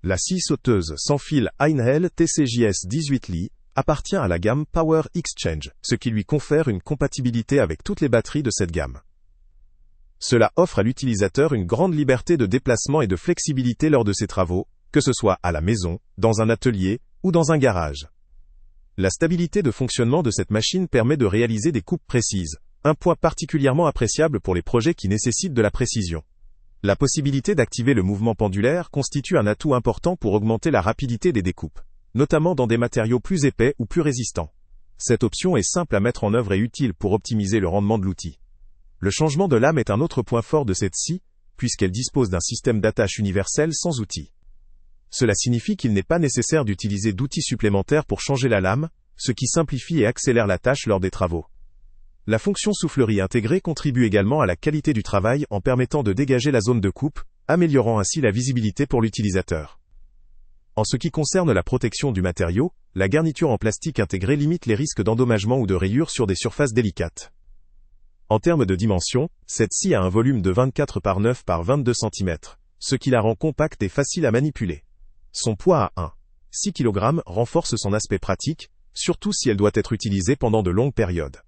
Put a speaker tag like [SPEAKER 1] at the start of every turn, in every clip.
[SPEAKER 1] La scie sauteuse sans fil Heinel TCJS 18 Li appartient à la gamme Power Exchange, ce qui lui confère une compatibilité avec toutes les batteries de cette gamme. Cela offre à l'utilisateur une grande liberté de déplacement et de flexibilité lors de ses travaux, que ce soit à la maison, dans un atelier ou dans un garage. La stabilité de fonctionnement de cette machine permet de réaliser des coupes précises, un point particulièrement appréciable pour les projets qui nécessitent de la précision. La possibilité d'activer le mouvement pendulaire constitue un atout important pour augmenter la rapidité des découpes, notamment dans des matériaux plus épais ou plus résistants. Cette option est simple à mettre en œuvre et utile pour optimiser le rendement de l'outil. Le changement de lame est un autre point fort de cette scie, puisqu'elle dispose d'un système d'attache universel sans outil. Cela signifie qu'il n'est pas nécessaire d'utiliser d'outils supplémentaires pour changer la lame, ce qui simplifie et accélère la tâche lors des travaux. La fonction soufflerie intégrée contribue également à la qualité du travail en permettant de dégager la zone de coupe, améliorant ainsi la visibilité pour l'utilisateur. En ce qui concerne la protection du matériau, la garniture en plastique intégrée limite les risques d'endommagement ou de rayures sur des surfaces délicates. En termes de dimension, cette scie a un volume de 24 par 9 par 22 cm, ce qui la rend compacte et facile à manipuler. Son poids à 1,6 kg renforce son aspect pratique, surtout si elle doit être utilisée pendant de longues périodes.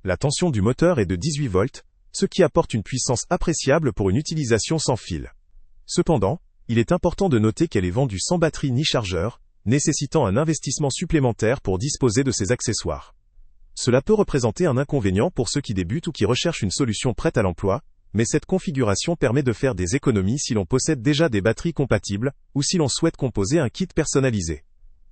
[SPEAKER 1] La tension du moteur est de 18 volts, ce qui apporte une puissance appréciable pour une utilisation sans fil. Cependant, il est important de noter qu'elle est vendue sans batterie ni chargeur, nécessitant un investissement supplémentaire pour disposer de ces accessoires. Cela peut représenter un inconvénient pour ceux qui débutent ou qui recherchent une solution prête à l'emploi, mais cette configuration permet de faire des économies si l'on possède déjà des batteries compatibles, ou si l'on souhaite composer un kit personnalisé.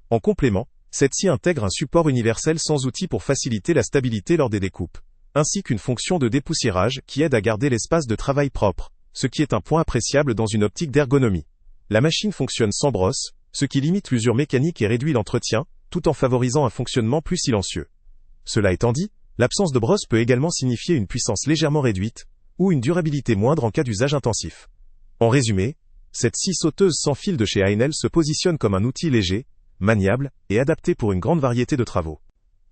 [SPEAKER 1] En complément, cette scie intègre un support universel sans outil pour faciliter la stabilité lors des découpes, ainsi qu'une fonction de dépoussiérage qui aide à garder l'espace de travail propre, ce qui est un point appréciable dans une optique d'ergonomie. La machine fonctionne sans brosse, ce qui limite l'usure mécanique et réduit l'entretien, tout en favorisant un fonctionnement plus silencieux. Cela étant dit, l'absence de brosse peut également signifier une puissance légèrement réduite, ou une durabilité moindre en cas d'usage intensif. En résumé, cette scie sauteuse sans fil de chez Heinel se positionne comme un outil léger, maniable et adapté pour une grande variété de travaux.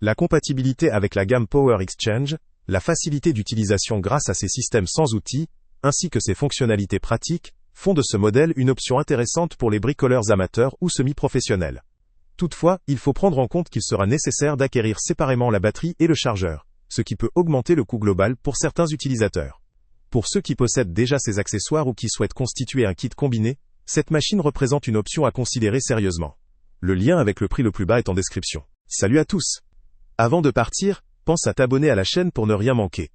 [SPEAKER 1] La compatibilité avec la gamme Power Exchange, la facilité d'utilisation grâce à ses systèmes sans outils, ainsi que ses fonctionnalités pratiques, font de ce modèle une option intéressante pour les bricoleurs amateurs ou semi-professionnels. Toutefois, il faut prendre en compte qu'il sera nécessaire d'acquérir séparément la batterie et le chargeur, ce qui peut augmenter le coût global pour certains utilisateurs. Pour ceux qui possèdent déjà ces accessoires ou qui souhaitent constituer un kit combiné, cette machine représente une option à considérer sérieusement. Le lien avec le prix le plus bas est en description. Salut à tous! Avant de partir, pense à t'abonner à la chaîne pour ne rien manquer.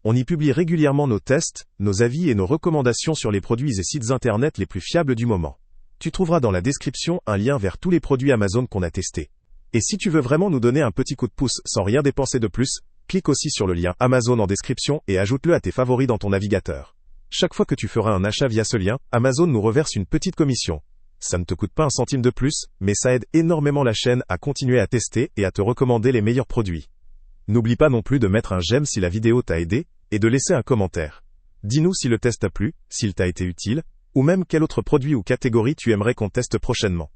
[SPEAKER 1] On y publie régulièrement nos tests, nos avis et nos recommandations sur les produits et sites internet les plus fiables du moment. Tu trouveras dans la description un lien vers tous les produits Amazon qu'on a testés. Et si tu veux vraiment nous donner un petit coup de pouce sans rien dépenser de plus, clique aussi sur le lien Amazon en description et ajoute-le à tes favoris dans ton navigateur. Chaque fois que tu feras un achat via ce lien, Amazon nous reverse une petite commission. Ça ne te coûte pas un centime de plus, mais ça aide énormément la chaîne à continuer à tester et à te recommander les meilleurs produits. N'oublie pas non plus de mettre un j'aime si la vidéo t'a aidé, et de laisser un commentaire. Dis-nous si le test t'a plu, s'il t'a été utile, ou même quel autre produit ou catégorie tu aimerais qu'on teste prochainement.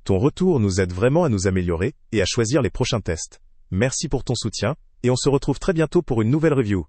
[SPEAKER 1] Ton retour nous aide vraiment à nous améliorer, et à choisir les prochains tests. Merci pour ton soutien, et on se retrouve très bientôt pour une nouvelle review.